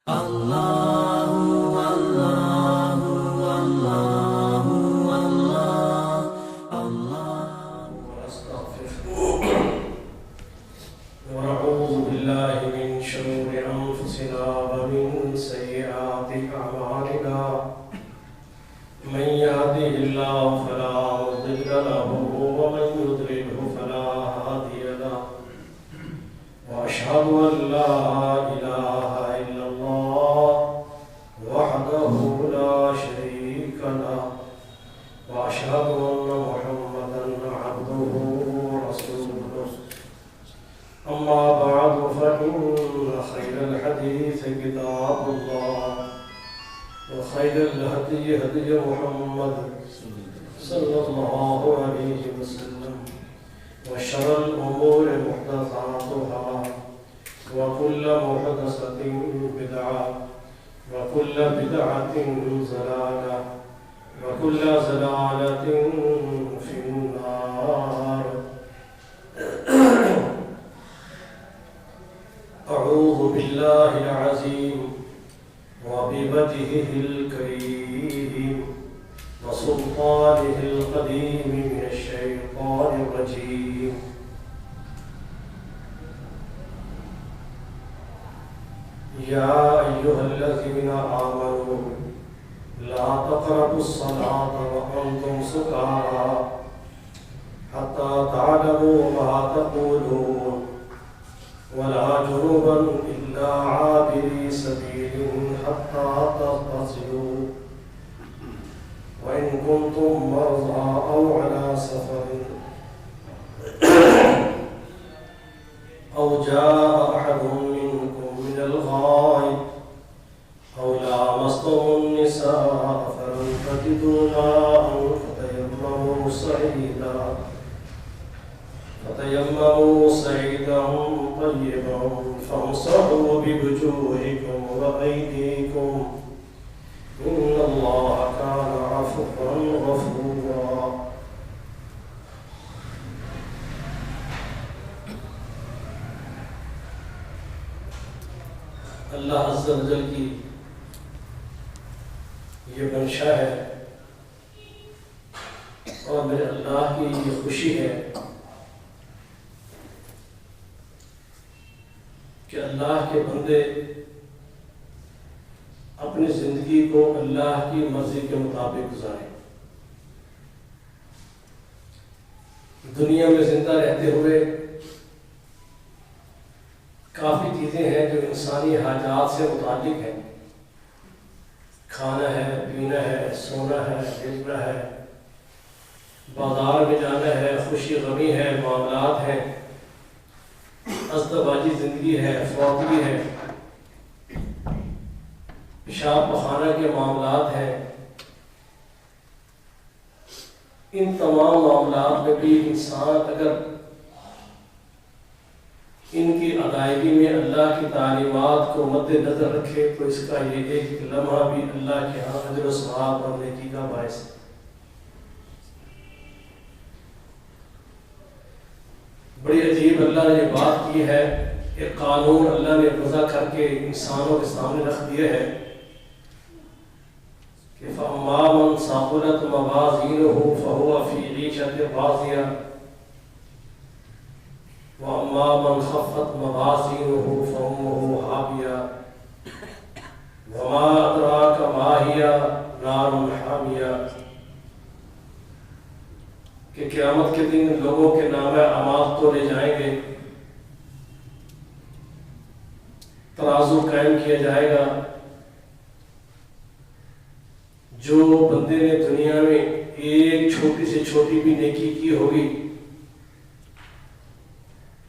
ونعوذ بالله من شرور أنفسنا ومن سيئات أعمالنا من يهده الله فلا مضل له ومن يضلله فلا هادي له وأشهد أن لا إله إلا الله وحده لا شريك له وأشهد أن محمدا عبده ورسوله أما بعد فإن خير الحديث كتاب الله وخير الهدي هدي محمد صلى الله عليه وسلم وشر الأمور محدثاتها وكل محدثة بدعة وكل بدعة ضلالة وكل ضلالة في النار. أعوذ بالله العظيم وبوجهه الكريم وسلطانه القديم من الشيطان الرجيم. يا أيها الذين آمنوا لا تقربوا الصلاة وأنتم سكارى حتى تعلموا ما تقولون ولا جنوبا إلا عابري سبيل حتى تغتسلوا وإن كنتم مرضى أو على سفر أو جاء أحد منكم من الغائط أو لامستم النساء فلم تجدوا ماء فتيمموا صعيدا طيبا فامسحوا بوجوهكم وأيديكم إن الله كان عفوا غفورا. اللہ عز و جل کی یہ منشا ہے اور میرے اللہ کی یہ خوشی ہے کہ اللہ کے بندے اپنی زندگی کو اللہ کی مرضی کے مطابق گزاریں. دنیا میں زندہ رہتے ہوئے کافی چیزیں ہیں جو انسانی حاجات سے متعلق ہیں. کھانا ہے، پینا ہے، سونا ہے، بیچنا ہے، بازار میں جانا ہے، خوشی غمی ہے، معاملات ہیں، ازدواجی زندگی ہے، فوتگی ہے، پیشاب پخانہ کے معاملات ہیں. ان تمام معاملات میں بھی انسان اگر ان کی ادائیگی میں اللہ کی تعلیمات کو مد نظر رکھے تو اس کا یہ ایک لمحہ بھی اللہ کے ہاں اجر و ثواب اور نیکی کا باعث ہے. بڑی عجیب اللہ نے یہ بات کی ہے، ایک قانون اللہ نے وضع کر کے انسانوں کے سامنے رکھ دیا ہے کہ فَأَمَّا مَنْ ثَقُلَتْ مَوَازِينُهُ فَهُوَ فِي عِيشَةٍ رَاضِيَةٍ وَأَمَّا مَنْ خَفَّتْ مَوَازِينُهُ فَأُمُّهُ هَاوِيَةٌ وَمَا أَدْرَاكَ مَا هِيَ نَارٌ حَامِيَةٌ. کہ قیامت کے دن لوگوں کے نامہ اعمال تو لے جائیں گے، ترازو قائم کیا جائے گا. جو بندے نے دنیا میں ایک چھوٹی سے چھوٹی بھی نیکی کی ہوگی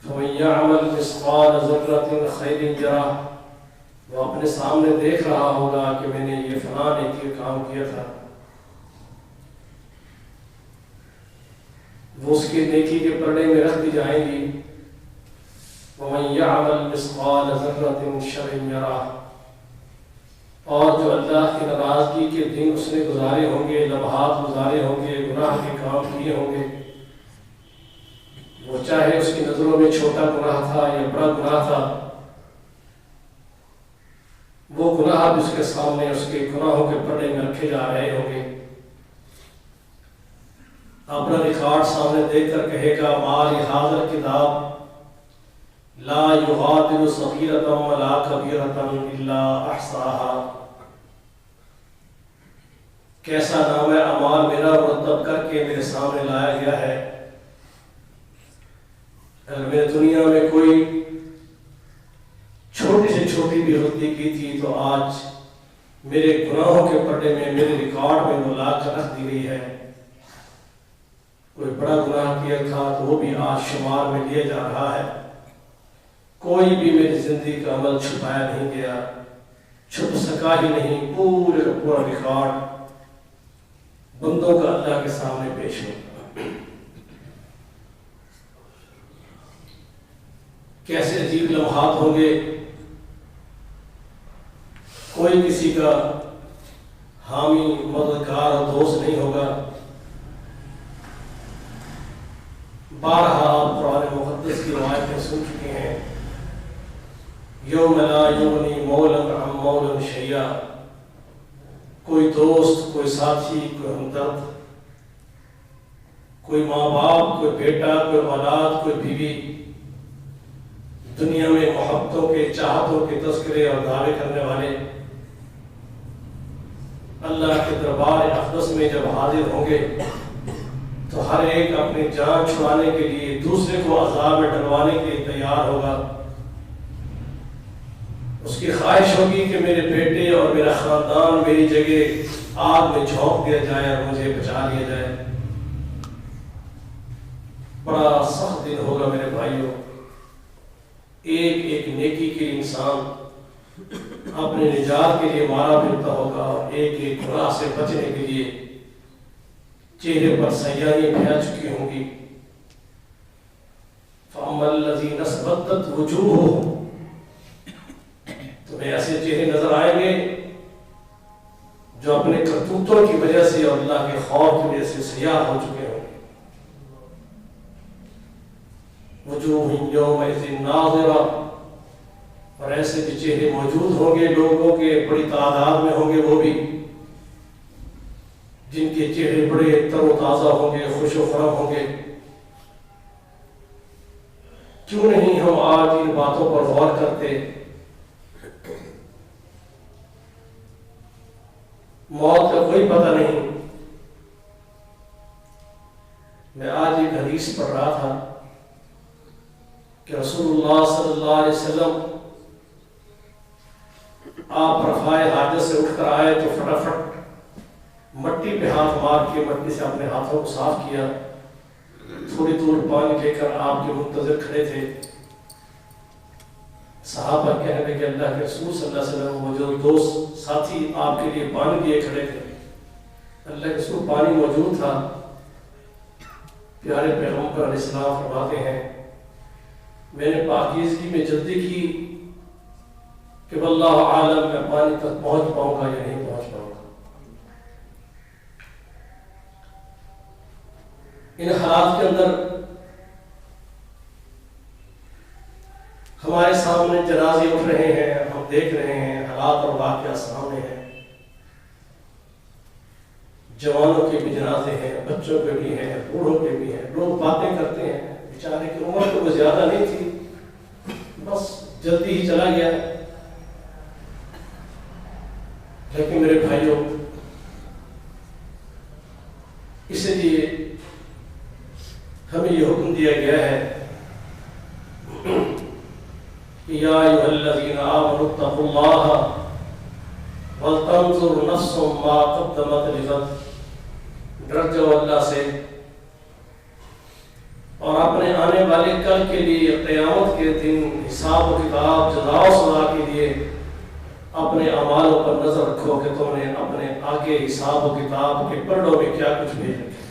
فَمَن يَعْمَلْ مِثْقَالَ ذَرَّةٍ خَيْرٍ يَرَهُ، وہ اپنے سامنے دیکھ رہا ہوگا کہ میں نے یہ فلاں نیکی کام کیا تھا. وہ اس کی نیکی کے پردے میں رکھ دی جائیں گی. وَمَن يَعْمَلْ مِثْقَالَ ذَرَّةٍ شَرٍّ يَرَهُ، اور جو اللہ کی ناراضگی کے دن اس نے گزارے ہوں گے، لمحات گزارے ہوں گے، گناہ کے کام کیے ہوں گے، وہ چاہے اس کی نظروں میں چھوٹا گناہ تھا یا بڑا گناہ تھا، وہ گناہ بھی اس کے سامنے اس کے گناہوں کے پردے میں رکھے جا رہے ہوں گے. اپنا ریکارڈ سامنے دیکھ کر کہے گا مالی حاضر کتاب لا یغادر صغیرۃ ولا کبیرۃ الا احصاها. کیسا نام اعمال میرا مرتب کر کے میرے سامنے لایا گیا ہے. اگر میں دنیا میں کوئی چھوٹی سے چھوٹی بھی غلطی کی تھی تو آج میرے گناہوں کے پردے میں میرے ریکارڈ میں وہ لا کر رکھ دی گئی ہے. کوئی بڑا گناہ کیا تھا تو وہ بھی آج شمار میں لیا جا رہا ہے. کوئی بھی میری زندگی کا عمل چھپایا نہیں گیا, چھپ سکا ہی نہیں. پورے کا پورا ریکارڈ بندوں کا اللہ کے سامنے پیش ہوگا. کیسے عجیب لمحات ہوں گے. کوئی کسی کا حامی مددگار اور دوست نہیں ہوگا. بارہا آپ قرآن مقدس کی روایتیں سن چکے ہیں. یوم لا یغنی مولا عن مولا شیئا. کوئی دوست, کوئی ساتھی, کوئی ہمدرد, کوئی ماں باپ, کوئی بیٹا, کوئی اولاد, کوئی بیوی, دنیا میں محبتوں کے چاہتوں کے تذکرے اور دعوے کرنے والے اللہ کے دربار اقدس میں جب حاضر ہوں گے تو ہر ایک اپنی جان چھڑانے کے لیے, دوسرے کو عذاب میں ڈلوانے کے لیے تیار ہوگا. اس کی خواہش ہوگی کہ میرے بیٹے اور میرا خاندان میری جگہ آگ میں جھونک دیا جائے اور مجھے بچا لیا جائے. بڑا سخت دن ہوگا میرے بھائیوں. ایک ایک نیکی کے انسان اپنے نجات کے لیے مارا پھرتا ہوگا اور ایک ایک گناہ سے بچنے کے لیے چہرے پر سیاہیاں پھیل چکی ہوں گی. فَأَمَّا الَّذِينَ اسْوَدَّتْ وُجُوهُهُمْ, تمہیں ایسے چہرے نظر آئیں گے جو اپنے کرتوتوں کی وجہ سے اور اللہ کے خوف کی وجہ سے سیاہ ہو چکے ہوں گے. وجوہ یومئذ ناظرہ, اور ایسے بھی چہرے موجود ہوں گے لوگوں کے بڑی تعداد میں ہوں گے, وہ بھی جن کے چہرے بڑے تر و تازہ ہوں گے, خوش و خرم ہوں گے. کیوں نہیں ہم آج ان باتوں پر غور کرتے. موت کا کوئی پتہ نہیں. میں آج ایک حدیث پڑھ رہا تھا کہ رسول اللہ صلی اللہ علیہ وسلم آپ رفع حاجت سے اٹھ کر آئے تو فٹافٹ مٹی پہ ہاتھ مار کے مٹی سے اپنے ہاتھوں کو صاف کیا. تھوڑی دور پانی لے کر آپ کے منتظر کھڑے تھے. صحابہ کہنے لگے اللہ کے رسول صلی اللہ علیہ وسلم, وہ جو دوست ساتھی آپ کے لیے پانی لیے کھڑے تھے, اللہ کے رسول پانی موجود تھا. پیارے پیغمبر علیہ السلام فرماتے ہیں میں نے پاکیزگی میں جلدی کی کہ واللہ عالم میں پانی تک پہنچ پاؤں گا یا نہیں پہنچ پاؤں گا. ان حالات کے اندر ہمارے سامنے جنازے اٹھ رہے ہیں, ہم دیکھ رہے ہیں حالات اور واقعات سامنے ہیں. جوانوں کے بھی جنازے ہیں, بچوں کے بھی ہیں, بوڑھوں کے بھی ہیں. لوگ باتیں کرتے ہیں بیچارے کی عمر تو کوئی زیادہ نہیں تھی, بس جلدی ہی چلا گیا. لیکن میرے بھائیوں, اس لیے ہمیں یہ حکم دیا گیا ہے یا ایھا الذین آمنوا اتقوا اللہ ولتنظر نفس ما قدمت لغد. ڈر جاؤ اللہ سے اور اپنے آنے والے کل کے لیے, قیامت کے دن حساب و کتاب, جزا و سزا کے لیے اپنے اعمالوں پر نظر رکھو کہ تم نے اپنے آگے حساب و کتاب کے پرڑوں میں کیا کچھ بھیج رکھا.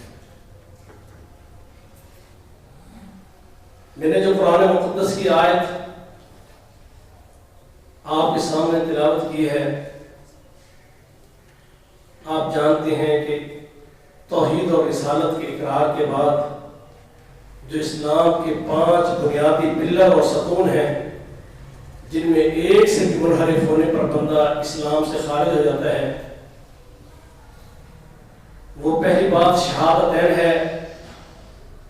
میں نے جو قرآن مقدس کی آیت آپ کے سامنے تلاوت کی ہے, آپ جانتے ہیں کہ توحید اور رسالت کے اقرار کے بعد جو اسلام کے 5 بنیادی پلر اور ستون ہیں جن میں ایک سے بھی منحرف ہونے پر بندہ اسلام سے خارج ہو جاتا ہے۔ وہ پہلی بات شہادتین ہے،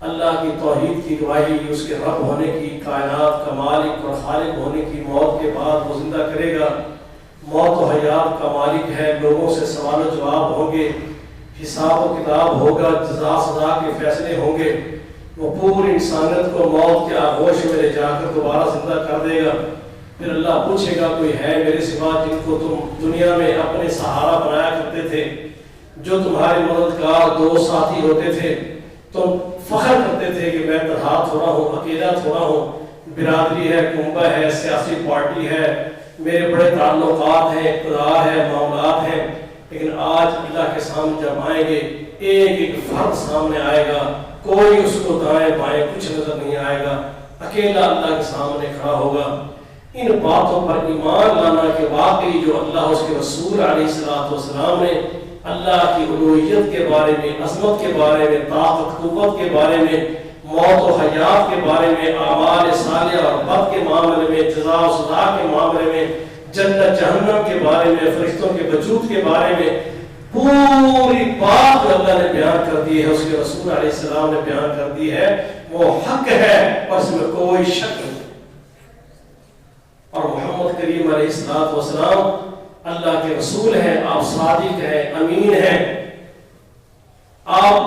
اللہ کی توحید کی گواہی، اس کے رب ہونے کی، کائنات کا مالک اور خالق ہونے کی، موت کے بعد وہ زندہ کرے گا، موت و حیات کا مالک ہے، لوگوں سے سوال و جواب ہوں گے، حساب و کتاب ہوگا، جزا سزا کے فیصلے ہوں گے، وہ پوری انسانیت کو موت کے آغوش میں لے جا کر دوبارہ زندہ کر دے گا۔ پھر اللہ پوچھے گا کوئی ہے میرے سوا جن کو تم دنیا میں اپنے سہارا بنایا کرتے تھے، جو تمہارے مددگار دوست ساتھی ہوتے تھے، تم فخر کرتے تھے کہ میں تنہا تھوڑا ہوں، اکیلا تھوڑا ہوں، برادری ہے، کنبہ ہے، سیاسی پارٹی ہے، میرے بڑے تعلقات ہیں، اقتدار ہے، معاملات ہیں، لیکن آج اللہ کے سامنے جب آئیں گے ایک ایک فرد سامنے آئے گا، کوئی اس کو دائیں بائیں کچھ نظر نہیں آئے گا، اکیلا اللہ کے سامنے کھڑا ہوگا۔ ان باتوں پر ایمان لانا کہ واقعی جو اللہ اس کے رسول علیہ السلام نے اللہ کی الوہیت کے بارے میں، عظمت کے بارے میں، طاقت قوت کے بارے میں، موت و حیات کے بارے میں، اعمال صالحہ اور بد کے معاملے میں، جزا و سزا کے معاملے میں، جنت جہنم کے بارے میں، فرشتوں کے وجود کے بارے میں پوری بات جو اللہ نے بیان کر دی ہے، اس کے رسول علیہ السلام نے بیان کر دی ہے، وہ حق ہے اور اس میں کوئی شک نہیں۔ اور محمد کریم علیہ السلام اللہ کے رسول ہیں، آپ صادق ہیں، امین ہیں، آپ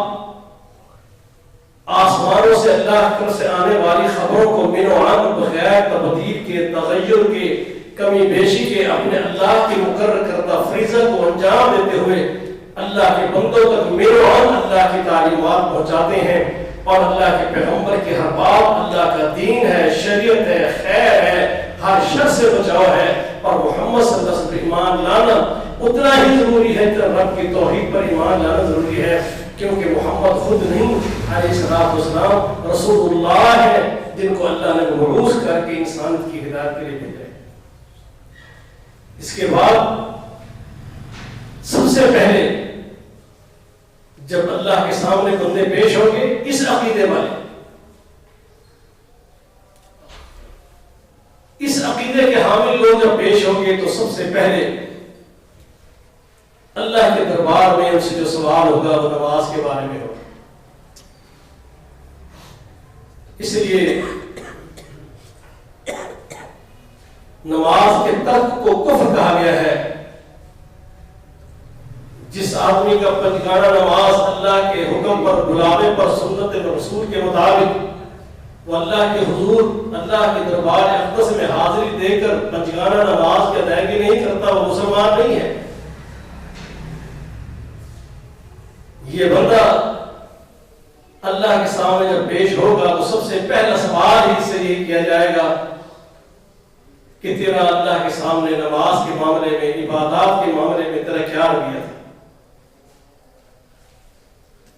آسمانوں سے اللہ کی طرف سے آنے والی خبروں کو من و عن بغیر تبدیل کے، تغیر کے، کمی بیشی کے اپنے اللہ کی مقرر کردہ فریضہ کو انجام دیتے ہوئے اللہ کے بندوں تک من و عن اللہ کی تعلیمات پہنچاتے ہیں، اور اللہ کے پیغمبر کی ہر بات اللہ کا دین ہے، شریعت ہے، خیر ہے، ہر شر سے بچاؤ ہے، اور محمد صلی اللہ علیہ وسلم پر ایمان لانا اتنا ہی ضروری ہے کہ رب کی توحید پر ایمان لانا ضروری ہے، کیونکہ محمد خود نہیں علیہ السلام رسول اللہ ہے جن کو اللہ نے مبعوث کر کے انسانیت کی ہدایت کے لیے بھیجا ہے۔ اس کے بعد سب سے پہلے جب اللہ کے سامنے بندے پیش ہوں گے اس عقیدے والے، اس عقیدے کے حامل لوگ جب پیش ہوں گے تو سب سے پہلے اللہ کے دربار میں ان سے جو سوال ہوگا وہ نماز کے بارے میں ہوگا۔ اس لیے نماز کے ترک کو کفر کہا گیا ہے۔ جس آدمی کا پنجگانہ نماز اللہ کے حکم پر، بلاوے پر، سنت رسول کے مطابق وہ اللہ کے حضور، اللہ کے دربار اقدس میں حاضری دے کر پنجگانہ نماز کی ادائیگی نہیں کرتا، وہ مسلمان نہیں ہے۔ یہ بندہ اللہ کے سامنے جب پیش ہوگا تو سب سے پہلا سوال ہی سے یہ کیا جائے گا کہ تیرا اللہ کے سامنے نماز کے معاملے میں، عبادات کے معاملے میں تیرا کیا رویہ تھا؟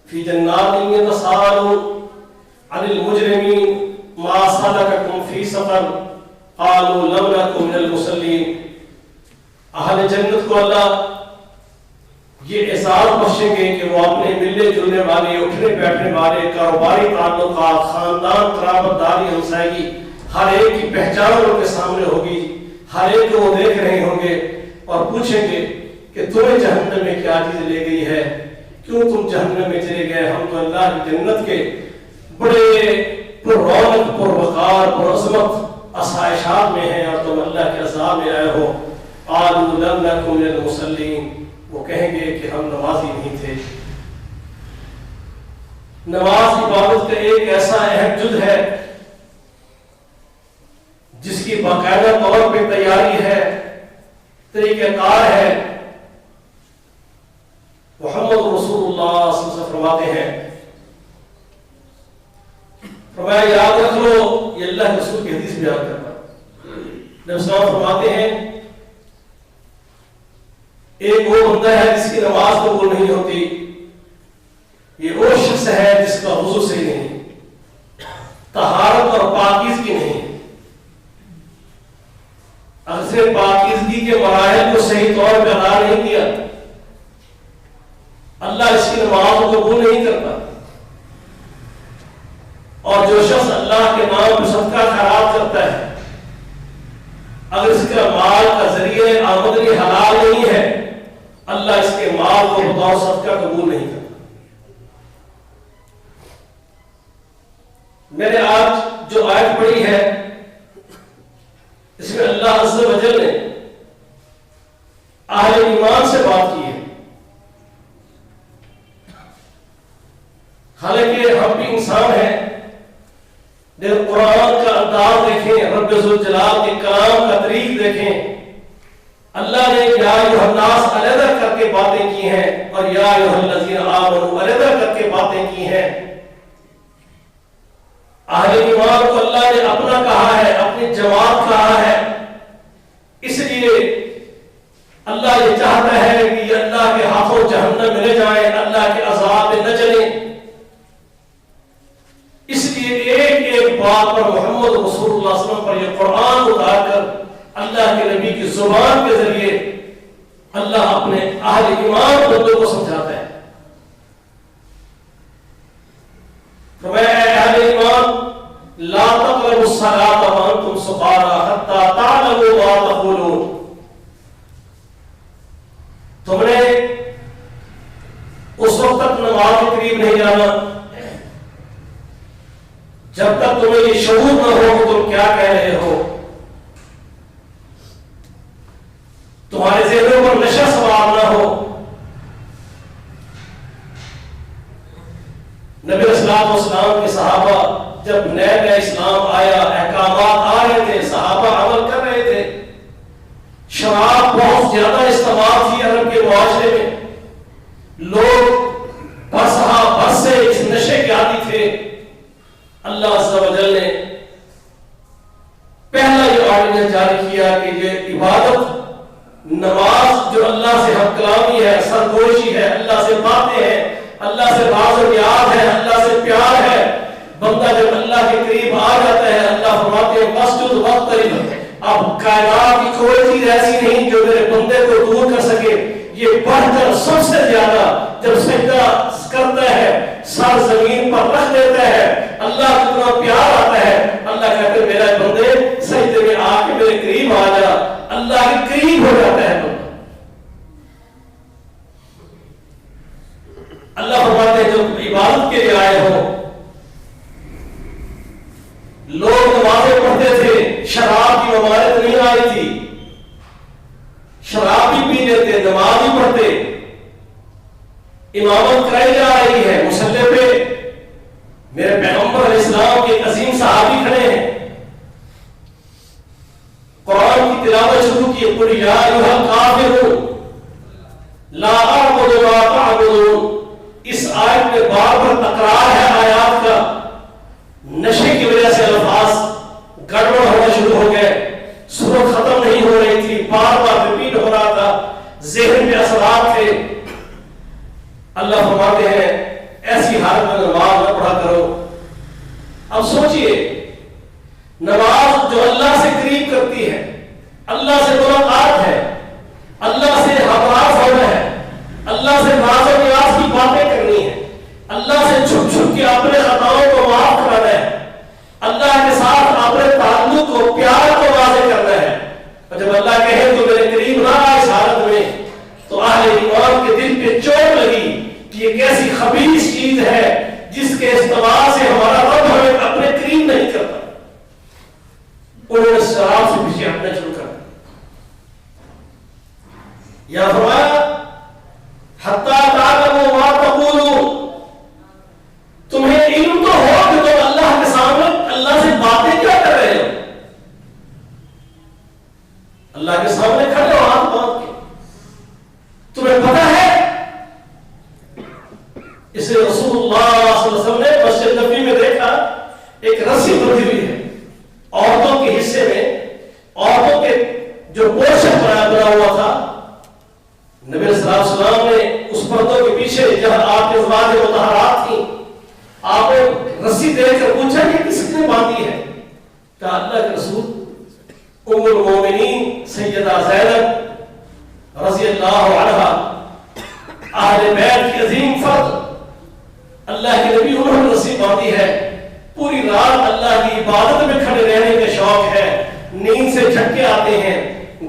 فی جنات یتساءلون عن المجرمین ما سلککم فی سقر قالوا لم نک من المصلین۔ اہل جنت کو اللہ یہ احساس بخشیں گے کہ وہ اپنے ملنے جلنے والے، اٹھنے بیٹھنے والے، کاروباری تعلقات، خاندان، قرابت داری، ہمسائیگی، ہر ایک کی پہچان ان کے سامنے ہوگی، ہر ایک کو وہ دیکھ رہے ہوں گے اور پوچھیں گے کہ تمہیں جہنم میں کیا چیز لے گئی ہے، کیوں تم جہنم میں چلے گئے؟ ہم تو اللہ کی جنت کے بڑے پر رونق، پر وقار، پر عظمت آسائشات میں ہیں اور تم اللہ کے عذاب میں آئے ہو۔ قالوا لم نک من المصلین، وہ کہیں گے کہ ہم نمازی نہیں تھے۔ نماز عبادت کا ایک ایسا اہم جز ہے جس کی باقاعدہ طور پہ تیاری ہے، طریقہ کار ہے۔ محمد رسول اللہ صلی اللہ علیہ وسلم فرماتے ہیں، فرمایا یاد رکھ لو، یہ اللہ کے رسول کی حدیث بیان کرتا ہے، نبی صلی اللہ علیہ وسلم فرماتے ہیں ایک وہ بندہ ہے جس کی نماز قبول نہیں ہوتی، یہ وہ شخص ہے جس کا وضو صحیح نہیں، طہارت اور پاکیزگی نہیں، اگر پاکیزگی کے مراحل کو صحیح طور پہ ادا نہیں کیا، اللہ اس کی نماز کو قبول نہیں کرتا۔ اور جو شخص اللہ کے نام پر صدقہ خیرات کرتا ہے، اگر اس کا مال کا ذریعہ آمدنی حلال نہیں ہے اللہ اس کے مال کو بطور صدقہ قبول نہیں کرتا۔ میں نے آج جو آیت پڑھی ہے اس میں اللہ عز و جل نے اہل ایمان سے بات کی ہے، حالانکہ ہم بھی انسان ہیں، لیکن قرآن کا انداز دیکھیں، رب ذوالجلال کے کلام کا طریق دیکھیں، اللہ نے یا ایھا الناس علیحدہ کر کے باتیں کی ہیں اور یا ایھا الذین آمنوا علیحدہ کر کے باتیں کی ہیں۔ اہل ایمان کو اللہ نے اپنا کہا ہے، اپنی جماعت کہا ہے، اس لیے اللہ یہ چاہتا ہے کہ یہ اللہ کے ہاتھوں جہنم میں نہ جائیں، اللہ کے عذاب میں نہ چلیں۔ اس لیے ایک ایک بات پر محمد رسول اللہ صلی اللہ علیہ وسلم پر یہ قرآن اتار کر اللہ کے نبی کی زبان کے ذریعے اللہ اپنے اہل ایمان بندوں کو سمجھاتا ہے۔ فرمایا اے اہل ایمان لا تقربوا الصلاة وانتم سکارى حتى تعلموا ما تقولون، تم نے اس وقت تک نماز کے قریب نہیں جانا جب تک تمہیں یہ شعور نہ ہو کہ تم کیا کہہ رہے ہو، تمہارے ذہنوں پر نشہ سوار نہ ہو۔ نبی علیہ الصلوۃ والسلام کے صحابہ جب نیا نیا اسلام آیا، احکامات آ رہے تھے، صحابہ عمل کر رہے تھے، شراب بہت زیادہ استعمال تھی عرب کے معاشرے میں، لوگ بس سے اس نشے کے عادی تھے۔ اللہ عز و جل نے پہلا یہ آرڈیننس جاری کیا کہ یہ عبادت نماز جو اللہ سے ہم کلامی ہے، سرگوشی ہے، اللہ سے باتیں ہیں، اللہ سے راز و نیاز ہے، اللہ سے پیار ہے، بندہ جب اللہ کے قریب آ جاتا ہے اللہ فرماتے ہیں واسجد واقترب، اب کائنات کی کوئی چیز ایسی نہیں جو میرے بندے کو دور کر سکے۔ یہ بڑھ کر سب سے زیادہ جب سجدہ کرتا ہے سر زمین پر رکھ دیتا ہے اللہ کو اتنا پیار آتا ہے، اللہ کہتے ہیں میرا بندے سجدے میں آ کے میرے قریب آ جا، اللہ کے قریب ہو جاتا ہے بندہ۔ اللہ فرماتے ہیں جو عبادت کے لیے آئے ہو، لوگ نمازیں پڑھتے تھے، شراب کی ممانعت نہیں آئی تھی، شراب بھی پی لیتے، نماز بھی پڑھتے، امامت کرائی جا رہی ہے، مصلی پہ میرے پیغمبر علیہ السلام کے عظیم صحابی کھڑے ہیں، قرآن کی تلاوت شروع کی، قل یا ایھا الکافرون لا اعبد ما تعبدون۔ اس آیت میں بار بار تکرار ہے آیات کا، نشے کی وجہ سے الفاظ گڑبڑ ہونا شروع ہو گئے، سورت ختم نہیں ہو رہی تھی، بار بار ریپیٹ ہو رہا تھا، ذہن میں اثرات تھے۔ اللہ فرماتے ہیں ایسی حالت میں نماز نہ پڑھا کرو۔ اب سوچئے نماز جو اللہ سے قریب کرتی ہے، اللہ سے ملاقات ہے، اللہ سے ہمراہ ہونا ہے، اللہ سے راز و نیاز کی باتیں کرنی ہے، اللہ سے چھپ چھپ کے اپنے خطاؤں کو معاف کرانا ہے، اللہ کے ساتھ اپنے تعلق کو پیار کو واضح کرنا ہے۔ اور جب اللہ کہے تو میرے قریب نہ آئے اس حالت میں، تو اہل ایمان کے دل پہ چوٹ لگی کہ یہ کیسی خبیث چیز ہے جس کے استعمال سے ہمارا رب ہمیں اپنے قریب نہیں کرتا۔ انہوں نے شراب سے پیچھے ہٹنا شروع کر دیا۔ یا فرمایا حتی تعلموا ما تقولون، تمہیں علم تو ہو کہ تم اللہ کے سامنے اللہ سے باتیں کیا کر رہے ہو، اللہ کے سامنے کھڑے ہو ہاتھ باندھ کے، تمہیں پتہ ہے۔ اسے رسول اللہ صلی اللہ علیہ وسلم نے مسجد نبوی میں دیکھا ایک رسی بندھی ہوئی ہے، عورتوں کے حصے میں عورتوں کے جو پورشن بنا ہوا تھا، نبی صلی اللہ علیہ وسلم نے اس پردوں کے پیچھے جہاں آپ کے ازواج مطہرات تھیں، آپ نے رسی دے کر پوچھا کہ کس نے باندھی ہے؟ کہا اللہ کے رسول ام المومنین سیدہ زینب رضی اللہ عنہا، اہل بیت کی عظیم فرد، اللہ کے نبی انہوں نے رسی باندھی ہے، پوری رات اللہ کی عبادت میں کھڑے رہنے کا شوق ہے، نیند سے تیز جھٹکے آتے ہیں،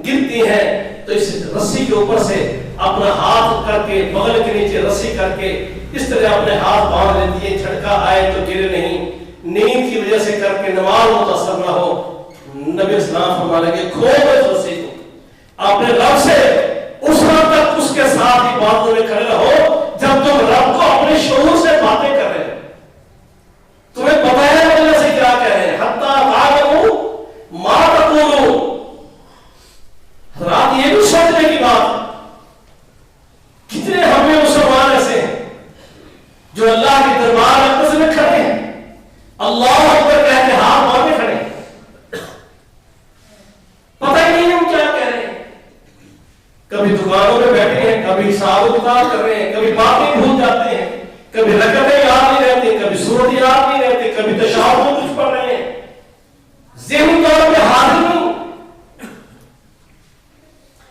گرتی ہیں، تو اس رسی کے اوپر سے اپنا ہاتھ کر کے بغل کے نیچے رسی کر کے اس طرح اپنے ہاتھ باندھ لیتی ہے، جھٹکا آئے تو گرے نہیں، نیند کی وجہ سے کر کے نماز متاثر نہ ہو۔ نبی اسلام فرمانے لگے کھولو اس رسی کو، اپنے رب سے اس وقت تک اس کے ساتھ ہی باتوں میں کھڑے رہو جب تم رب کو اپنے شعور سے باتیں کر رہے ہو، تمہیں پتہ ہے اللہ سے کیا کہہ رہے ہیں۔ حتیٰ تعلموا ما تقولون، رات یہ بھی سوچنے کی بات، کتنے ہم میں مسلمان ایسے ہیں جو اللہ کے دربار اقدس میں کھڑے ہیں، اللہ اکبر کہہ کے ہاتھ باندھے کھڑے ہیں، پتہ ہی نہیں ہم کیا کہہ رہے ہیں۔ کبھی دکانوں میں بیٹھے ہیں، کبھی حساب و کتاب کر رہے ہیں، کبھی باتیں بھول جاتے ہیں، کبھی رکعتیں یاد نہیں رہتی، کبھی سورت یاد نہیں رہتی، کبھی تشہد میں کچھ پڑھ رہے ہیں، ذہنی طور پہ حاضر نہیں۔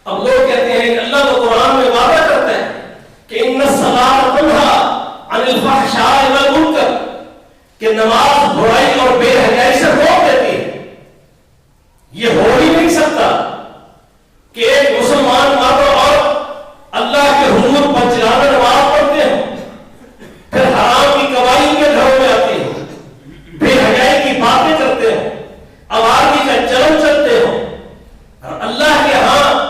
اب لوگ کہتے ہیں کہ اللہ تو قرآن میں وعدہ کرتا ہے کہ ان الصلاۃ تنہی عن الفحشاء والمنکر، کہ نماز برائی اور بے حیائی سے روک دیتی ہے۔ یہ ہو ہی نہیں سکتا کہ ایک مسلمان مرد اور عورت اللہ کے حضور پنجرانہ نماز پڑھتے ہیں، پھر حرام کی کمائی کے گھروں میں آتی ہو، بے حیائی کی باتیں کرتے ہو، آوارگی کا چلن چلتے ہو، اور اللہ کے ہاں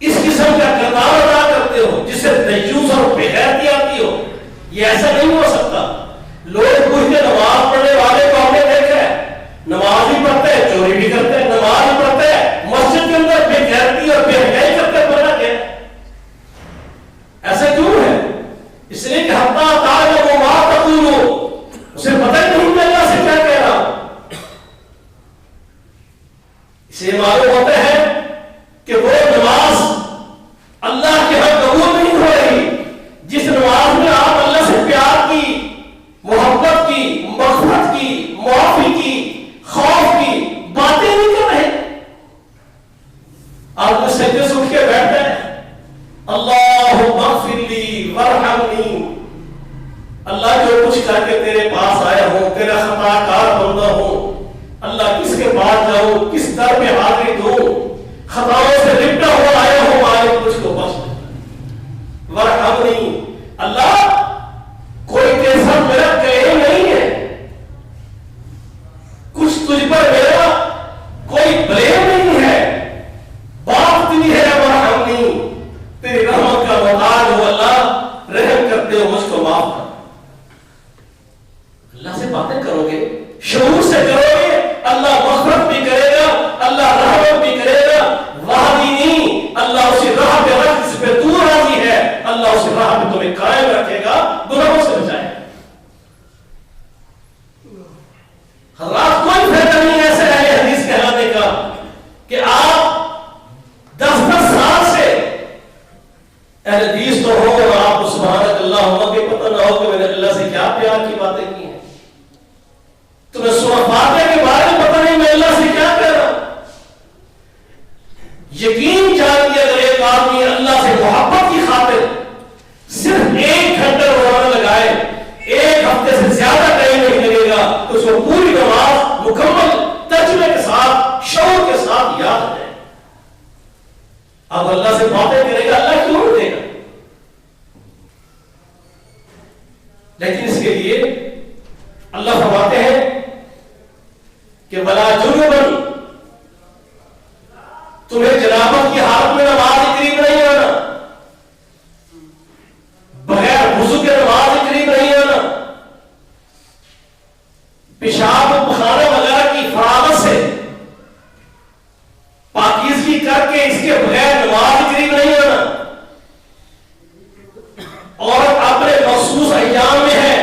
اس قسم کا کردار ادا کرتے ہو جس سے دیوس اور بے غیرتی آتی ہو۔ یہ ایسا نہیں ہو سکتا۔ لوگ پوچھتے نماز پڑھنے والے کو ہم نے دیکھا ہے، نماز بھی پڑھتے ہیں، چوری بھی کرتے ہیں، نماز بھی پڑھتے ہیں، مسجد کے اندر بے غیرتی اور بے حیائی کرتے ہیں، بنا کیا ایسا کیوں ہے؟ اس لیے کہ حتیٰ تعلموا ما تقولون، اسے پتہ ہی نہیں کہ اللہ سے کیا کہہ رہا ہوں۔ اسے معلوم ہوتا ہے کہ وہ نماز اللہ کے ہاں قبول نہیں ہو رہی جس نماز میں آپ اللہ سے پیار کی، محبت کی، مغفرت کی، معافی کی، خوف کی باتیں نہیں کر رہے۔ آپ سجدے سے اٹھ کے بیٹھتے ہیں، اللہم اغفر لی وارحمنی، اللہ جو کچھ کر کے تیرے پاس آیا ہوں، تیرا خطا کار بندہ ہوں، اللہ کس کے پاس جاؤں، کس در پہ حاضری دوں، خطاؤں سے لپٹا ہوا آیا ہوں، مالک مجھ کو بخش دے۔ وارحمنی، اللہ کوئی تیرے ساتھ میرا کلیم نہیں ہے، کچھ تجھ پر میرا کوئی بلیم نہیں ہے، بات تیری ہے، وارحمنی، تیری رحمت کا محتاج ہو اللہ، رحم کرتے ہو مجھ کو معاف کر۔ اللہ سے باتیں کرو گے، شعور سے کرو گے، اللہ مغفرت بھی کرے گا، اللہ رحمت بھی کرے گا۔ واہدینی، اللہ اسی راہ پہ رکھ جس پہ تو راضی ہے، اللہ اسی راہ پہ تمہیں قائم رکھے گا، گناہوں سے بچائے گا۔ حضرات کوئی فائدہ نہیں ہے ایسے اہل حدیث کہلانے کا کہ آپ 10 سال سے اہل حدیث تو ہو اور آپ کو سبحانک اللہم کے پتہ نہ ہو کہ میں نے اللہ سے کیا پیار کی باتیں کی ہیں، تمہیں سورہ فاتحہ کے بارے میں پتہ نہیں میں اللہ سے کیا کہہ رہا ہوں۔ یقین جانیے اگر ایک آدمی اللہ سے محبت کی خاطر صرف 1 گھنٹہ روزانہ لگائے، 1 ہفتے سے زیادہ ٹائم نہیں لگے گا تو اس کو پوری نماز مکمل ترجمے کے ساتھ، شعور کے ساتھ یاد ہے۔ اب اللہ سے باتیں کرے گا، اللہ کیوں نہیں دے گا؟ لیکن اس کے لیے اللہ فرماتے ہیں کہ ولا جنبا، تمہیں جنابت کی حالت میں نماز کے قریب نہیں آنا، بغیر وضو کے نماز کے قریب نہیں آنا، پیشاب و پخانہ وغیرہ کی فراغت سے پاکیزگی کر کے اس کے بغیر نماز کے قریب نہیں آنا، اور اپنے مخصوص ایام میں ہے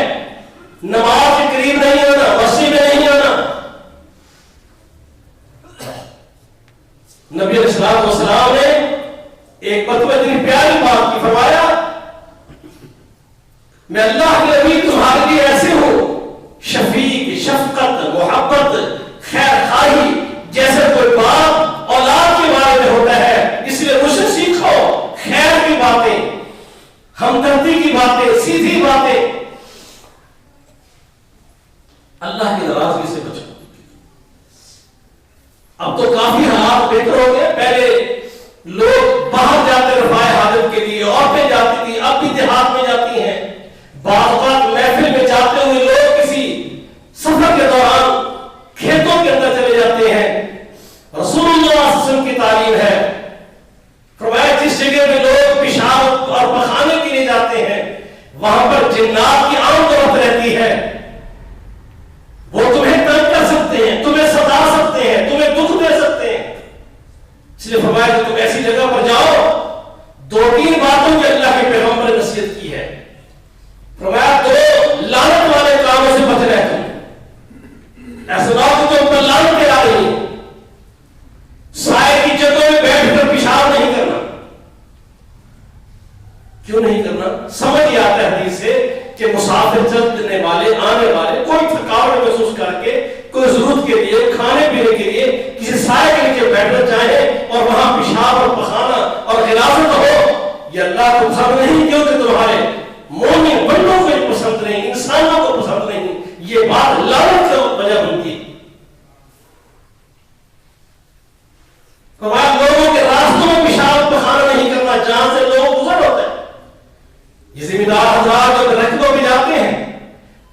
نماز کے قریب نہیں آنا، مسجد میں نہیں آنا۔ نبی علیہ الصلوۃ والسلام نے ایک مرتبہ اتنی پیاری بات کی، فرمایا میں اللہ کے نبی تمہارے لیے ایسے ہوں، شفیق، شفقت، محبت، خیر خواہی، جیسے کوئی باپ اولاد کے بارے میں ہوتا ہے، اس لیے مجھ سے سیکھو خیر کی باتیں، ہمدردی کی باتیں، سیدھی باتیں، اللہ کی ناراضگی سے بچو۔ اب تو کافی حالات بہتر ہو گئے. پہلے لوگ باہر جاتے رفاع حاجت کے لیے، عورتیں جاتی تھی، اب بھی دیہات میں جاتی ہیں. بعض اوقات محفل میں جاتے ہوئے لوگ کسی سفر کے دوران کھیتوں کے اندر چلے جاتے ہیں. رسول اللہ صلی اللہ علیہ وسلم کی تعلیم ہے، فرمایا جس جگہ میں لوگ پیشاب اور پخانے کے لیے جاتے ہیں وہاں پر جنات کی عام طرف رہتی ہے. وہ تمہیں تنگ کر سکتے ہیں، تمہیں ستا سکتے ہیں، تمہیں دکھ دے سکتے ہیں. اس لیے فرمایا کہ تم ایسی جگہ پر جاؤ. 2-3 باتوں کی اللہ کے پیغمبر نے نصیحت کی ہے. فرمایا 2 لعنت والے کاموں سے بچ رہے تم. ایسا نہ ہو کہ تم پر لعنتیں آ رہی ہیں. سائے کی جگہوں میں بیٹھ کر پیشاب نہیں کرنا. کیوں نہیں کرنا؟ سمجھ ہی آتا ہے حدیث سے کہ مسافر چلنے والے، آنے والے کوئی تھکاوٹ محسوس کر کے، کوئی ضرورت کے لیے، کھانے پینے کے لیے کسی سائے کے نیچے بیٹھنا چاہیں اور وہاں پیشاب اور پخانا اور غلاظت ہو، یہ اللہ کو پسند نہیں، کیونکہ تمہارے مومن بندوں کو پسند نہیں، انسانوں کو پسند نہیں. یہ بات لعنت کی وجہ بنتی ہے. لوگوں کے راستوں میں پیشاب پخانا نہیں کرنا جہاں سے لوگ گزر ہوتے ہیں. یہ ذمہ دار حضرات جو رکبوں پہ جاتے ہیں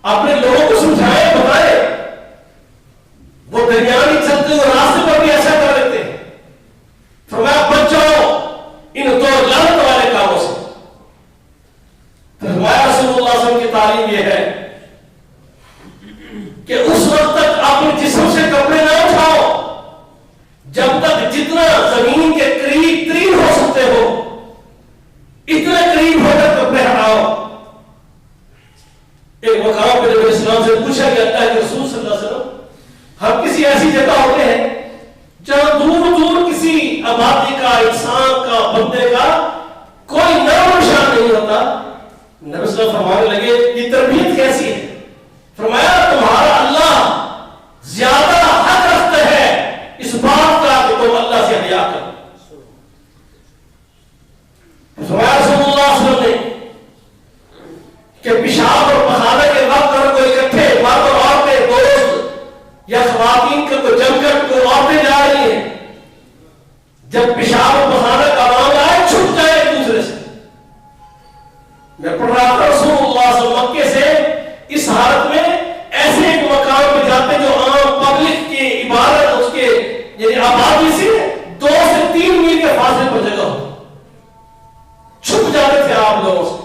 اپنے لوگوں کو سمجھائیں، بتائیں. وہ دریا نہیں چلتے ہوئے راستے پر بھی ایسا کر لیتے ہیں. فرمایا بچ جاؤ ان 2 لعنت والے کاموں سے. فرمایا رسول اللہ صلی اللہ علیہ وسلم کی تعلیم یہ ہے کہ اس وقت تک اپنے جسم سے کپڑے نہ اٹھاؤ جب تک جتنا زمین کے قریب ترین ہو سکتے ہو اتنے قریب ہو کر کپڑے ہٹاؤ. ایک مقام پہ نبی اسلام سے پوچھا کہ اللہ کے رسول صلی اللہ علیہ وسلم، ہم کسی ایسی جگہ ہوتے ہیں جہاں دور دور کسی آبادی کا، انسان کا، بندے کا کوئی نام نشان نہیں ہوتا. نبی اسلام فرمانے لگے یہ تربیت کیسی ہے؟ فرمایا تمہارا اللہ زیادہ حق رکھتا ہے اس بات کا کہ تم اللہ سے حیا کرو. فرمایا رسول اللہ صلی اللہ علیہ وسلم نے کہ پیشاب اور پخانے کے وقت اگر کوئی اکٹھے مرد اور عورتیں، دوست یا خواتین کا کوئی جم کر کوئی عورتیں جا رہی ہیں، جب پیشاب اور پخانے کا معاملہ آئے چھپ جائے ایک دوسرے سے. میں پڑھ رہا تھا رسول اللہ صلی اللہ علیہ وسلم مکے سے اس حالت میں ایسے ایک مقام پہ جاتے جو عام پبلک کی عبادت اس کے یعنی آبادی سے 2 سے 3 میل کے فاصلے پر جگہ ہوتی، چھپ جاتے تھے آپ لوگوں سے.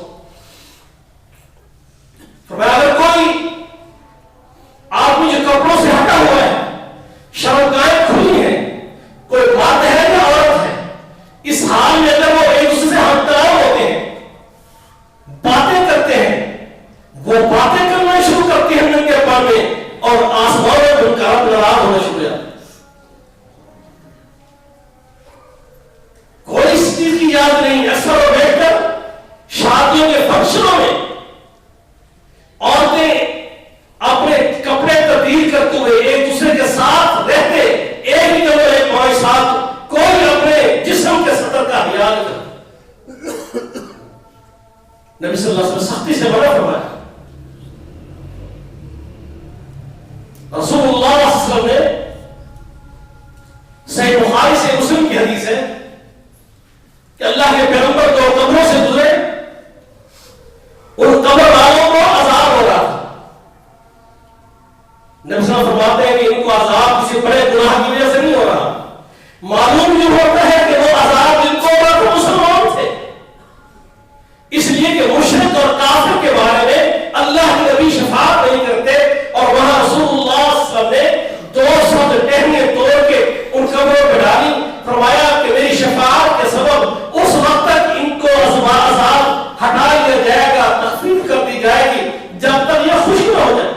فرمایا اگر کوئی آدمی جو کپڑوں سے ہٹا ہوا ہے، شرمگاہیں کھلی ہیں، کوئی مرد ہے یا عورت ہے، اس حال میں اگر وہ ایک دوسرے سے ہم طرف ہوتے ہیں، باتیں کرتے ہیں، وہ باتیں کرنا شروع کرتے ہیں ننگے پاؤں میں اور آسمان میں منکرات ناراض ہونا شروع ہو جاتا ہے. کوئی اس چیز کی یاد نہیں. اکثر و بیشتر شادیوں کے فنکشنوں میں عورتیں اپنے کپڑے تبدیل کرتے ہوئے ایک دوسرے کے ساتھ رہتے، ایک ہی جگہ ایک پانچ ساتھ، کوئی اپنے جسم کے سطر کا خیال نہیں کرتا. نبی صلی اللہ علیہ وسلم سختی سے منع فرمایا. رسول اللہ صلی اللہ علیہ وسلم نے صحیح بخاری سے مسلم کی حدیث ہے کہ اللہ کے پیغمبر 2 قبروں سے گزرے، ان قبر والوں کو عذاب ہو رہا تھا. نبی صلی اللہ علیہ وسلم فرماتے ہیں کہ ان کو عذاب کسی بڑے گناہ کی وجہ سے نہیں ہو رہا. معلوم یہ ہوتا ہے کہ وہ عذاب جن کو ہو رہا تھا مسلمان تھے، اس لیے کہ مشرک اور کافر کے بارے میں اللہ کے نبی شفاعت نہیں کرتے. اور وہاں رسول اللہ صلی اللہ علیہ وسلم نے 200 ٹہنیاں توڑ کے ان قبروں پہ ڈالی. فرمایا کہ میری شفاعت کے سبب اس وقت تک ان کو عذاب ہٹا لیا جائے گا، تخفیف کر دی جائے گی جب تک یہ خوشی نہ ہو جائے.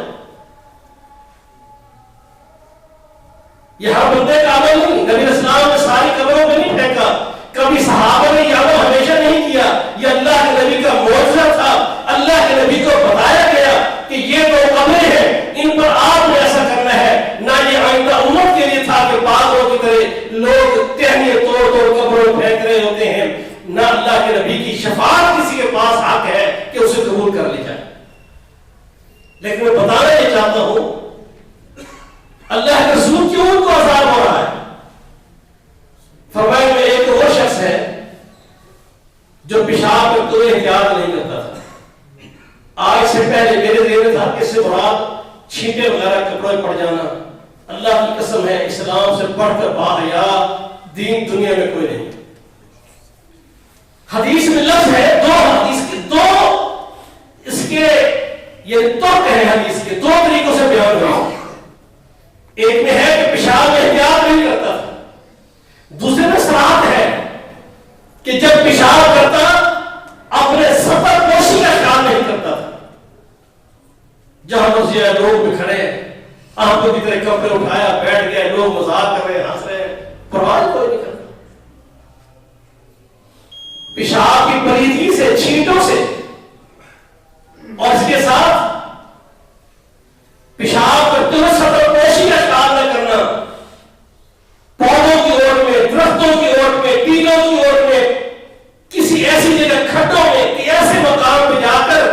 یہ ہر بندے کا عمل نہیں. نبی اسلام نے ساری قبروں پہ نہیں پھینکا، کبھی صحابہ نے یہ عمل ہمیشہ نہیں کیا. یہ اللہ کے نبی کا معجزہ تھا. اللہ کے نبی کو بتایا گیا کہ یہ 2 قبریں ہیں، ان پر آپ نے ایسا کرنا ہے. نہ یہ آئندہ امت کے لیے تھا کہ پاگلوں کی طرح لوگ ٹہنیاں توڑ توڑ قبروں پھینک رہے ہوتے ہیں. نہ اللہ کے نبی کی شفاعت کسی کے پاس حق ہے کہ اسے قبول کر لی جائے. لیکن میں بتانا یہ چاہتا ہوں اللہ کے رسول کیوں ان کو عذاب ہو رہا ہے. کرتے ہوئے احتیاط نہیں کرتا تھا. آج سے پہلے میرے ذہن میں تھا کہ اس سے مراد چھینٹے وغیرہ کپڑے پڑ جانا. اللہ کی قسم ہے اسلام سے پڑھ کر باحیا دین دنیا میں کوئی نہیں. حدیث میں لفظ ہے دو، حدیث کے دو اس کے یہ ترک ہے، حدیث کے دو طریقوں سے بیان ہوا. ایک میں ہے کہ پیشاب میں احتیاط نہیں کرتا تھا، دوسرے میں صراحت ہے کہ جب پیشاب کرتا اپنے سطر پوشی کا خیال نہیں کرتا تھا. جہاں مسجد لوگ بھی کھڑے آپ کو کتنے کپڑے اٹھایا بیٹھ گئے، لوگ مذاق کر رہے ہنس رہے، پرواہ کوئی نہیں کرتا. پیشاب کی پلیدگی سے، چھینٹوں سے، اور اس کے ساتھ پیشاب کرتے ہوئے سطر پوشی کا خیال نہ کرنا. پودوں کی اوٹ میں، درختوں کی اوٹ میں، ٹیلوں کی اوٹ میں، کسی ایسی جگہ کھڈوں میں، ایسے مقام پہ جا کر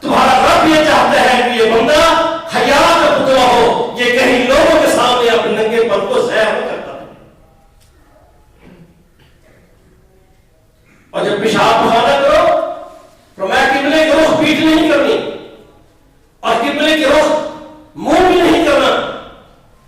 تمہارا رب یہ چاہتا ہے کہ یہ بندہ حیا کا پتلا ہو، یہ کہیں لوگوں کے سامنے اپنے ننگے پن کو ظاہر نہ کرتا. اور جب پیشاب بہانا کرو تو میں قبلے کے رخ پیٹ نہیں کرنی اور قبلے کے رخ منہ بھی نہیں کرنا.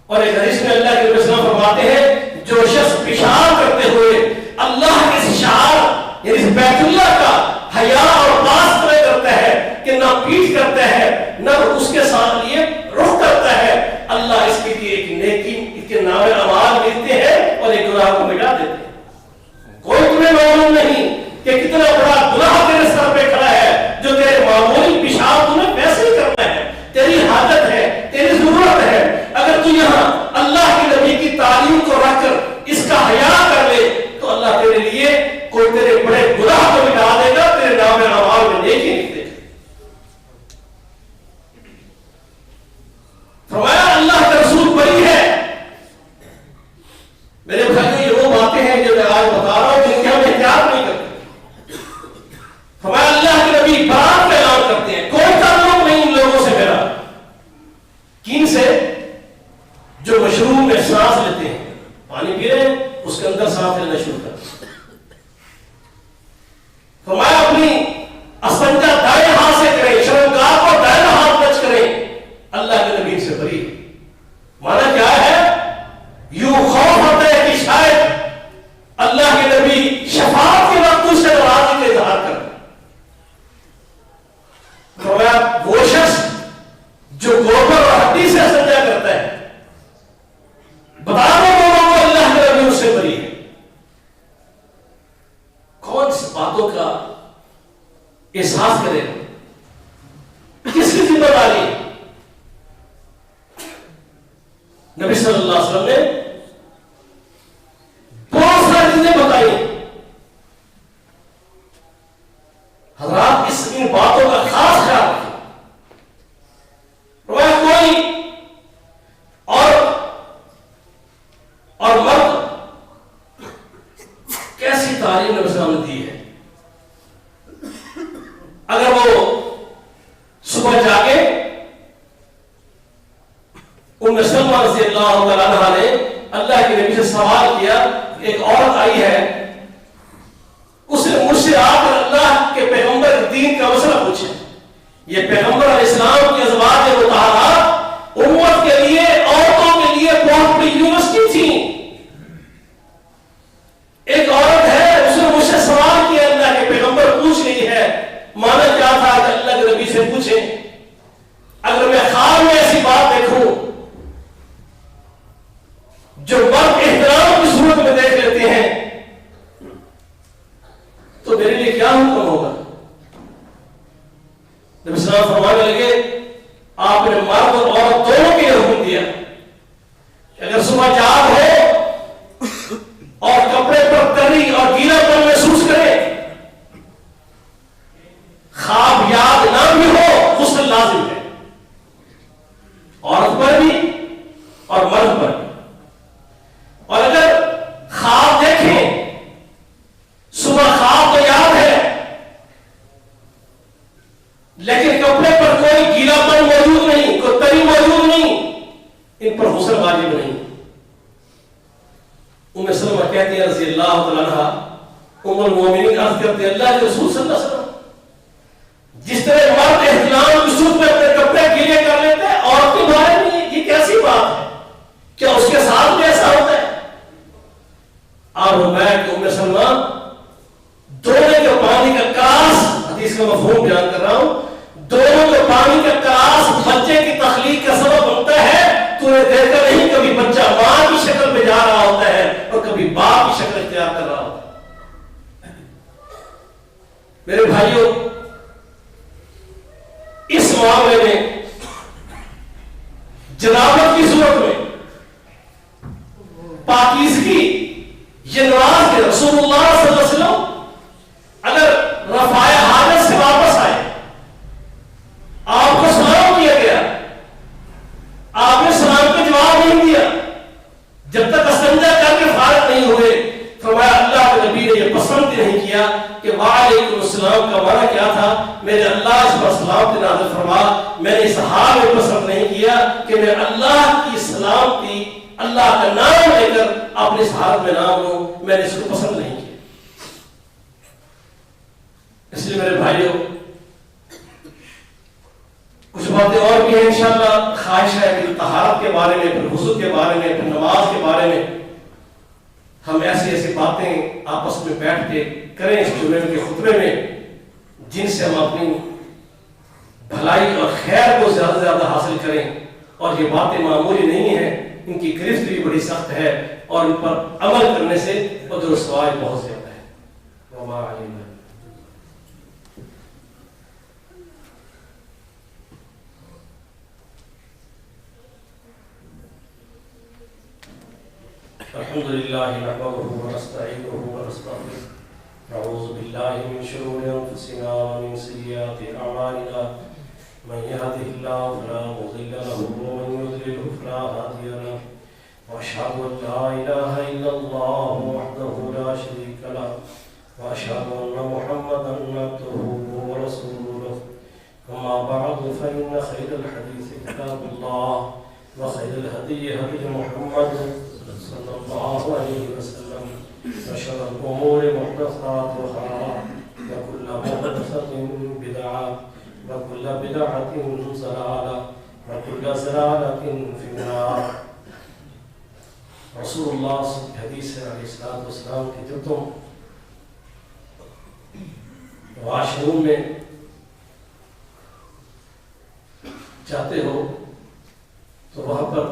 اور ایک حدیث میں اللہ کے رسول فرماتے ہیں جو شخص پیشاب کرتے ہوئے اللہ کے شعار یعنی بیت اللہ کا حیا اور پاس طرح کرتا ہے کہ نہ پیٹ کرتا ہے نہ اس کے ساتھ لیے رخ کرتا ہے، اللہ اس کے لیے ایک نیکی اس کے نام اعمال ملتے ہیں اور ایک گناہ کو مٹا دیتے ہیں. کوئی تمہیں معلوم نہیں کہ کتنا بڑا گناہ تیرے سر پہ کھڑا ہے جو تیرے معمولی پیشاب تمہیں ویسے ہی کرنا ہے. تیری حاجت ہے، تیری ضرورت ہے. اگر تو یہاں اللہ کے نبی کی تعلیم کو رکھ کر اس کا حیا کر لے تو اللہ تیرے لیے کوئی تیرے بڑے گناہ کو مٹا دے گا، تیرے نام اعمال میں نیکی لکھ دے گا. فرمایا اللہ کا رسول بری ہے. میرے بھائیوں یہ وہ باتیں ہیں جو میں آج بتا رہا ہوں جن کے ہم احتیاط نہیں کرتے. فرمایا اللہ کے نبی برات کا اعلان کرتے ہیں، کوئی تعلق نہیں ان لوگوں سے میرا. کن سے؟ جو مشروب میں سانس لیتے ہیں، پانی پی رہے ہیں اس کے اندر سانس لینا شروع کر. فرمایا اپنی استنجا دائیں ہاتھ سے کریں، شرمگاہ کو دائیں ہاتھ ٹچ کریں. اللہ کے نبی سے بری. مانا کیا ہے؟ یوں خوف ہوتا ہے کہ شاید اللہ کے نبی شفاعت کے وقت اس سے ناراضگی کا اظہار کر. فرمایا وہ شخص جو گوبر اور ہڈی سے استنجا کرتا ہے بتا دو لوگوں کو اللہ کے نبی اس سے بری ہے. کون سی باتوں کا احساس کرے گا؟ کس کی ذمہ داری ہے؟ نبی صلی اللہ علیہ وسلم نے بہت ساری چیزیں بتائی. حضرات اس ان باتوں کا خاص خیال رکھیں. کوئی اور مرد کیسی تعلیم نبی صلی اللہ علیہ وسلم نے دی ہے. اگر وہ صبح جاگے، ام سلمہ رضی اللہ تعالیٰ عنہا نے اللہ کے نبی سے سوال کیا. ایک عورت آئی ہے، اس نے مجھ سے آ کر اللہ کے پیغمبر دین کا مسئلہ پوچھا. یہ پیغمبر علیہ السلام کی ازواج مطہرات امت کے لیے، عورتوں کے لیے بہت بڑی یونیورسٹی تھی. ایک عورت ہے، اس نے مجھ سے سوال کیا، اللہ کے پیغمبر پوچھ رہی ہے. مانا کیا تھا کہ اللہ کے نبی سے پوچھیں. اگر میں خواب میں ایسی بات دیکھوں جو مرد احترام کی صورت میں دیکھ لیتے ہیں تو میرے لیے کیا حکم ہوگا؟ نبی صلی اللہ علیہ وسلم فرمانے لگے آپ نے مرد اور عورت دونوں کے لیے حکم دیا. اگر صبح جاگ ہو اور کپڑے پر تری اور گیلا پن محسوس کرے، خواب یاد نہ بھی ہو، غسل لازم ہے، عورت پر بھی اور مرد پر بھی. اور اگر خواب دیکھیں، صبح خواب تو یاد ہے لیکن کپڑے پر کوئی کرتے اللہ کے رسول صلی اللہ علیہ وسلم. جس طرح مرد احتلام کی صورت میں اپنے کپڑے گیلے کر لیتے ہیں عورت کے بارے میں یہ کیسی بات ہے؟ کیا اس کے ساتھ بھی ایسا ہوتا ہے؟ اور میں کہ ام سلمہ دونوں کے پانی کا کاس، حدیث کا مفہوم بیان کر رہا ہوں، دونوں کے پانی کا کاس بچے کی تخلیق کا سبب بنتا ہے. تو نے دیکھا نہیں کبھی بچہ ماں کی شکل میں جا رہا ہوتا ہے اور کبھی باپ کی شکل اختیار کر رہا ہوتا ہے. میرے بھائیوں، اس معاملے میں جنابت کی صورت میں پاکیزگی یہ نماز کے رسول اللہ صلی اللہ علیہ وسلم اگر رفع حاجت سے واپس آئے، آپ کو سلام کیا گیا، آپ نے سلام کا جواب نہیں دیا، جب تک استنجا کر کے فارغ نہیں ہوئے، فرمایا اللہ کے نبی نے یہ پسند نہیں کیا کہ وعلیکم السلام کا معنی کیا تھا، میرے اللہ اس پر سلامتی نازل فرما. میں نے اس حال میں پسند نہیں کیا کہ میں اللہ کی سلامتی، اللہ کا نام لے کر اپنے اس حالت میں نام لوں، میں نے اس کو پسند نہیں کیا. اس لیے میرے بھائیوں، کچھ باتیں اور بھی ہیں انشاءاللہ. خواہش ہے کہ طہارت کے بارے میں، پھر وضو کے بارے میں، پھر نماز کے بارے میں ہم ایسی باتیں آپس میں بیٹھ کے کریں اس جمعے کے خطبے میں، جن سے ہم اپنی بھلائی اور خیر کو زیادہ سے زیادہ حاصل کریں. اور یہ باتیں معمولی نہیں ہیں، ان کی گرفت بھی بڑی سخت ہے اور ان پر عمل کرنے سے اجر و ثواب بہت زیادہ ہے. وما علینا. الحمد لله نحمده ونستعينه ونستغفره نعوذ بالله من شرور انفسنا ومن سيئات اعمالنا من يهده الله فلا مضل له ومن يضلل فلا هادي له واشهد ان لا اله الا الله وحده لا شريك له واشهد ان محمدا عبده ورسوله. اما بعد فان خير الحديث كتاب الله وخير الهدي هدي محمد صلى الله عليه وسلم وشر الأمور محدثاتها وكل محدثة بدعة وكل بدعة ضلالة وكل ضلالة في النار. رسول اللہ حدیث علیہ الصلوۃ والسلام کہ جب تم واش روم میں جاتے ہو تو وہاں پر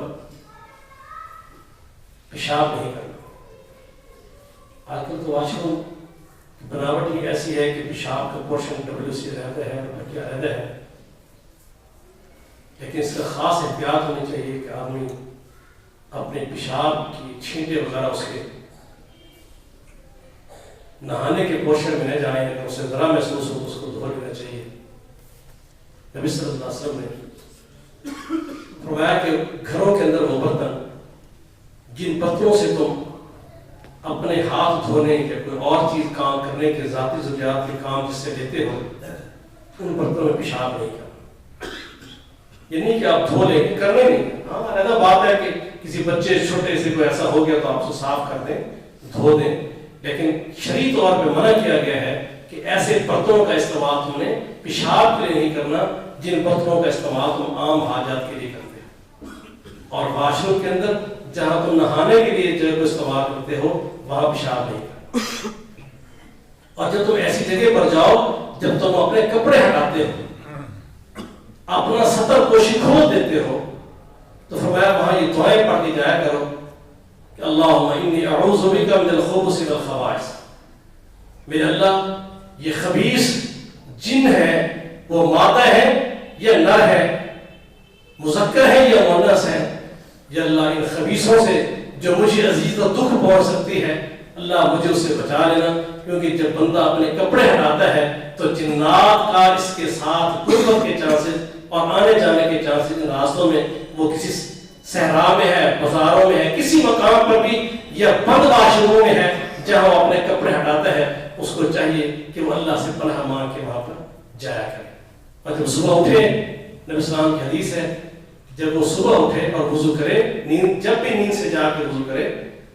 پیشاب نہیں کرنا. آج کل تو واش روم کی بناوٹ ہی ایسی ہے کہ پیشاب کا پورشن WC رہتا ہے اور کیا رہتا ہے، لیکن اس کا خاص احتیاط ہونی چاہیے کہ آدمی اپنے پیشاب کی چھینٹے وغیرہ اس کے نہانے کے پورشن میں نہ جائیں، لیکن اسے ذرا محسوس ہو تو اس کو دھو لینا چاہیے. نبی صلی اللہ علیہ وسلم نے فرمایا کہ گھروں کے اندر وہ برتن جن برتنوں سے تم اپنے ہاتھ دھونے یا کوئی اور چیز کام کرنے کے ذاتی ضروریات کے کام جس سے لیتے ہو، ان برتنوں میں پیشاب نہیں کرنا. یہ نہیں کہ آپ دھو لیں، کرنے نہیں. ہاں علیحدہ بات ہے کہ کسی بچے چھوٹے سے کوئی ایسا ہو گیا تو آپ اسے صاف کر دیں، دھو دیں، لیکن شرعی طور پہ منع کیا گیا ہے کہ ایسے برتنوں کا استعمال تم نے پیشاب کے لیے نہیں کرنا جن برتنوں کا استعمال تم عام حاجات کے لیے کرتے ہو. اور واش روم کے اندر جہاں تم نہانے کے لیے جو استعمال کرتے ہو وہاں پیشاب نہیں کرنا. اور جب تم ایسی جگہ پر جاؤ جب تم اپنے کپڑے ہٹاتے ہو، اپنا سطر پوشی کھول دیتے ہو، تو فرمایا وہاں یہ دعائیں پڑھ کے جایا کرو کہ اللہم انی اعوذ بک من الخبث والخبائث. میرے اللہ یہ خبیث جن ہے وہ مادہ ہے یا نر ہے، مذکر ہے یا مؤنث ہے، یا اللہ ان خبیثوں سے جو مجھے عزیز و دکھ پہنچ سکتی ہے اللہ مجھے اس سے بچا لینا. کیونکہ جب بندہ اپنے کپڑے ہٹاتا ہے تو جنات کا اس کے ساتھ غربت کے چانسز اور آنے جانے کے چانسز ان راستوں میں، وہ کسی صحرا میں ہے، بازاروں میں ہے، کسی مقام پر بھی یا بند واش روموں میں ہے جہاں وہ اپنے کپڑے ہٹاتا ہے، اس کو چاہیے کہ وہ اللہ سے پناہ مانگ کے وہاں پر جایا کرے. اور جب صبح اٹھے، نبی السلام کی حدیث ہے جب وہ صبح اٹھے اور وضو کرے، جب بھی نیند سے جا کے وضو کرے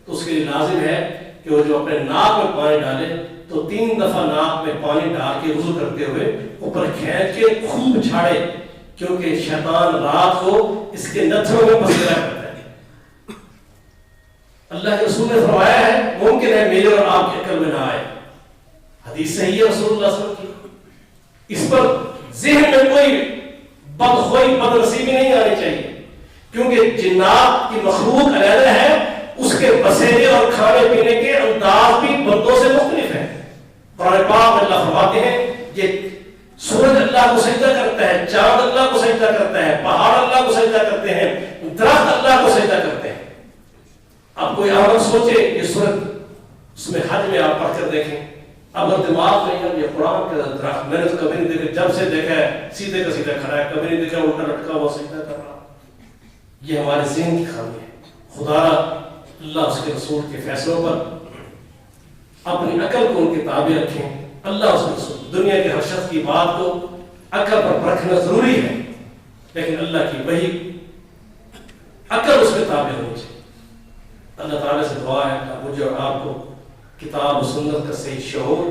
تو اس کے لیے لازم ہے کہ وہ جو اپنے ناک میں پانی ڈالے تو 3 دفعہ ناک میں پانی ڈال کے وضو کرتے ہوئے اوپر کھینچ کے خوب جھاڑے، کیونکہ شیطان رات کو اس کے نتھروں میں پسیرا کرتا ہے۔ اللہ کے رسول نے فرمایا ہے ممکن ہے میرے اور آپ کے عقل میں نہ آئے، حدیث صحیح ہے رسول اللہ صلی اللہ علیہ وسلم کی، اس پر ذہن میں کوئی بدخوئی بدنصیبی نہیں آنی چاہیے، کیونکہ جنات کی مخلوق علیحدہ ہے، اس کے بسیرے اور کھانے پینے کے انداز بھی بندوں سے مختلف ہیں۔ قرآن پاک اللہ فرماتے ہیں یہ سورج اللہ کو سجدہ کرتا ہے، چاند اللہ کو سجدہ کرتا ہے، پہاڑ اللہ کو سجدہ کرتے ہیں، درخت اللہ کو سجدہ کرتے ہیں۔ اب کوئی عورت سوچے یہ سورج، اس میں حج میں آپ پڑھ کر دیکھیں، اگر دماغ میں یہ قرآن کا درخت میں نے تو کبھی نہیں دیکھا، جب سے دیکھا ہے سیدھے کا سیدھا کھڑا ہے، کبھی نہیں دیکھا الٹا لٹکا ہوا سجدہ کر رہا۔ یہ ہمارے ذہن کی خامی ہے۔ خدا اللہ اس کے رسول کے فیصلوں پر اپنی عقل کو ان کے تابع رکھیں۔ اللہ اس کے رسول دنیا کے ہر شخص کی بات کو عقل پر پرکھنا ضروری ہے، لیکن اللہ کی وحی عقل اس کے تابع ہونی چاہیے۔ اللہ تعالیٰ سے دعا ہے کہ مجھے اور آپ کو کتاب و سنت کا صحیح شعور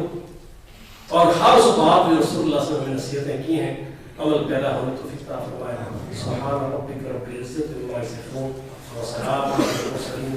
اور ہر اس بات میں رسول اللہ صلی اللہ علیہ وسلم نے نصیحتیں کی ہیں عمل پیدا ہونے توفیق عطا فرمائے۔ سبحان ربک رب العزت عما یصفون وسلام علی المرسلین۔